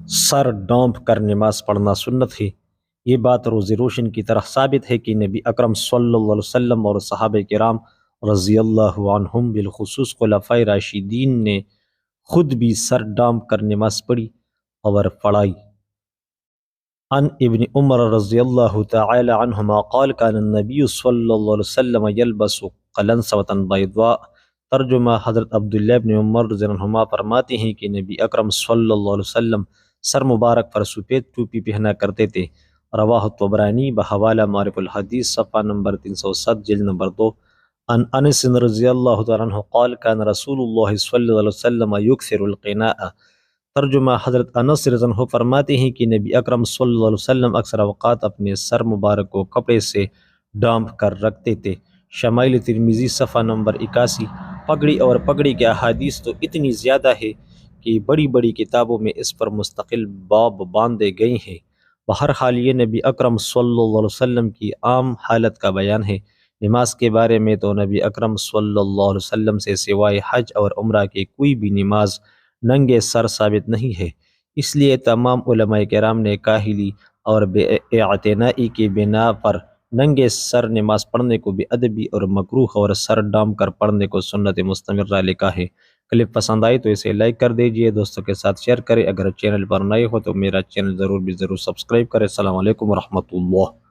سر ڈانپ کر نماز پڑھنا سنت ہے۔ یہ بات روز روشن کی طرح ثابت ہے کہ نبی اکرم صلی اللہ علیہ وسلم اور صحابہ کرام رضی اللہ عنہم بالخصوص خلفائے راشدین نے خود بھی سر ڈانپ کر نماز پڑھی اور پڑھائی۔ عن ابن عمر رضی اللہ تعالی عنہما قال كان النبی صلی اللہ علیہ وسلم یلبس قلنسوة بیضاء۔ ترجمہ: حضرت عبداللہ ابن عمر رضی اللہ عنہما فرماتے ہیں کہ نبی اکرم صلی اللہ علیہ وسلم سر مبارک پر سفید ٹوپی پہنا کرتے تھے۔ رواہ طبرانی بحوالہ معرف الحدیث صفحہ نمبر 307 جلد نمبر 2۔ عن انس رضی اللہ تعالی عنہ قال كان رسول اللہ صلی اللہ علیہ وسلم یکثر القناء۔ ترجمہ: حضرت انس رضی اللہ عنہ فرماتے ہیں کہ نبی اکرم صلی اللہ علیہ وسلم اکثر اوقات اپنے سر مبارک کو کپڑے سے ڈانپ کر رکھتے تھے۔ شمائل ترمذی صفحہ نمبر 81۔ پگڑی اور پگڑی کے احادیث تو اتنی زیادہ ہے کہ بڑی بڑی کتابوں میں اس پر مستقل باب باندھے گئے ہیں۔ بہرحال یہ نبی اکرم صلی اللہ علیہ وسلم کی عام حالت کا بیان ہے۔ نماز کے بارے میں تو نبی اکرم صلی اللہ علیہ وسلم سے سوائے حج اور عمرہ کے کوئی بھی نماز ننگے سر ثابت نہیں ہے۔ اس لیے تمام علماء کرام نے کاہلی اور بے اعتنائی کی بنا پر ننگے سر نماز پڑھنے کو بے ادبی اور مکروہ اور سر ڈانپ کر پڑھنے کو سنت مستمرہ لکھا ہے۔ کلپ پسند آئی تو اسے لائک کر دیجئے، دوستوں کے ساتھ شیئر کریں۔ اگر چینل پر نئے ہو تو میرا چینل ضرور سبسکرائب کریں۔ السلام علیکم ورحمۃ اللہ۔